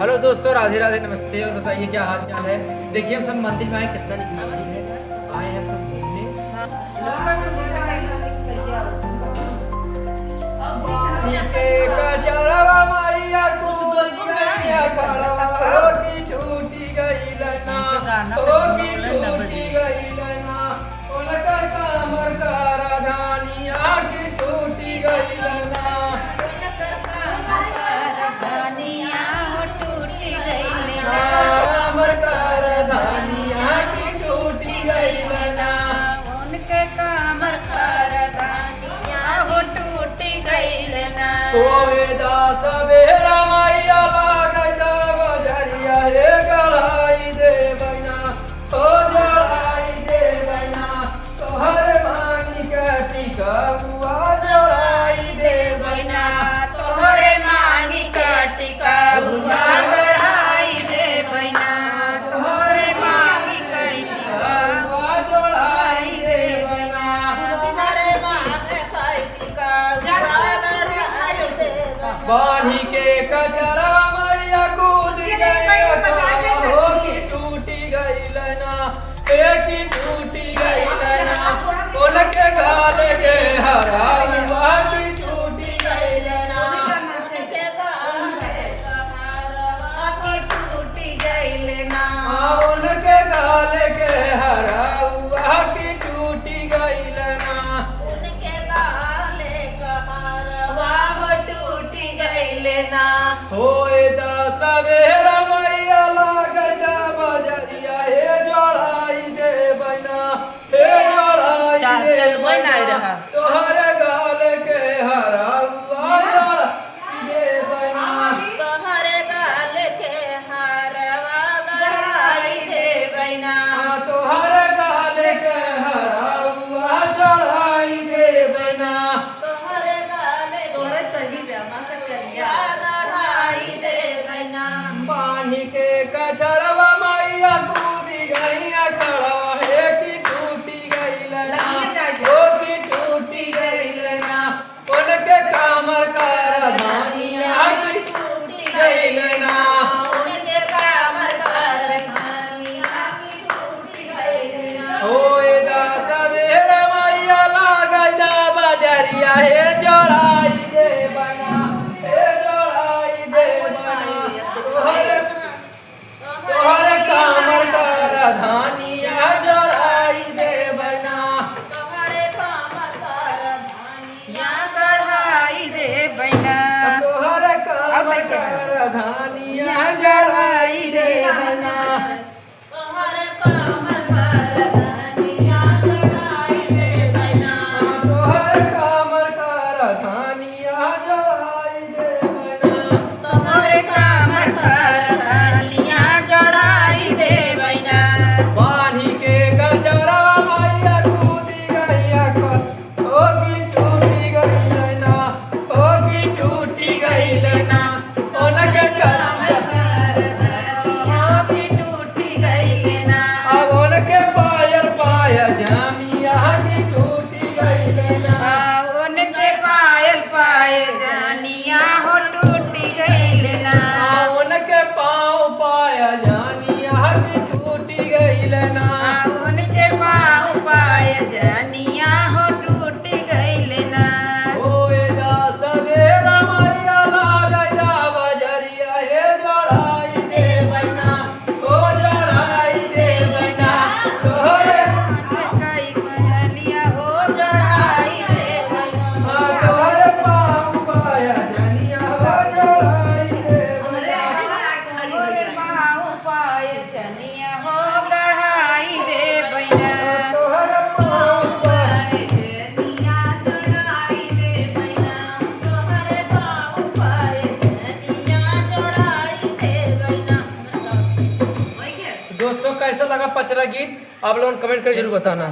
Hello दोस्तों, राधे राधे, नमस्ते। और बताइए क्या हाल चाल है। देखिए हम सब मंदिर में आए, कितना निकला मंदिर है, आए हैं सब घूमने। कुछ दुनिया खड़ा की टूटी गई लना, की टूटी गई लना, उनका कामर का राधानिया की टूटी गई लना। सवेरा मैया लागई दा बजरिया हे गढ़ाई दे बना, हो जड़ाई दे बना, तोहर मांगी के टिकबुआ जड़ाई दे बना, तोहर मांगी के टिकबुआ जड़ाई दे बना, तोहर मांगी के टिकबुआ जड़ाई दे बना, तोहर मांगी के टिकबुआ जड़ाई दे बना। बाढ़ी के कचरा मैया कूद गई, हो की टूटी गई लना, एक ही टूटी गई लना, बोल के गाल के हरा की टूटी गई लना, के गाल के टूटी गई लना, उनके गाल के हरा की टूटी गई लना, उनके गाल के हरा टूटी गई लना। होए दा सवेरा मैया लागई दा बजरिया हे जोड़ाई दे बना, हे जोड़ाई दे चल बना बना, रहा। तोहर गाल के हरा जोड़ाई दे बना, तोहर गाल के हरवा गढ़ाई दे बना, तोहर गाल के हरा जोड़ाई दे बना, तोहर गाल तोरे सही ब्याह से करिया गढ़ाई दे बना। पानी के कचरवा मैया कूदी गई खड़वा हे की टूटी गई लना, हो की टूटी गई लना, उनके कामर का राधानिया की टूटी गई लना, उनके कामर कर खानिया की टूटी गई लना। होए दा सवेरा मैया लागई दा बजरिया हे जोड़ाई दे बना, हे जोड़ाई दे बना, तोहर कामर का राधानिया जोड़ाई दे बना, तोहरे कामर कर खानिया गढ़ाई दे बना, तोहर कामर का राधानिया जोड़ाई दे बना, तोहरे कामर कर खानिया गढ़ाई दे बना, तोहर कामर का राधानिया जोड़ाई दे बना, तोहरे कामर कर खानिया गढ़ाई दे बना। पानी के कचरा मैया कूदी गई हो की टूटी गई लना, हो की टूटी गई लना, उनके टूटी गई लेना, अब उनके पायल पाया जामिया की टूटी गई लना, उनके पायल पाए जानिया हो टूटी गई लेना, उनके पाँव पाया जानिया की टूटी गई लना, उनके पाँव पाए जानिया हो टूटी गई लेना। होए दा सवेरा मैया लागई दा बजरिया हे जोड़ाई दे बना, हो जोड़ाई दे बना, तोहरे कई बजलिया हो जड़ाई दे बना, तोहर पाँव पाया जानिया हो जोड़ाई दे बना, पाँव पाए जानिया हो गढ़ाई दे बना, तोहर पाँव पाए जानिया जड़ाई दे बना, तोहरे पाँव पाए जानिया जड़ाई दे बना। दोस्तों कैसा लगा पचरा गीत, आप लोग कमेंट करके जरूर बताना।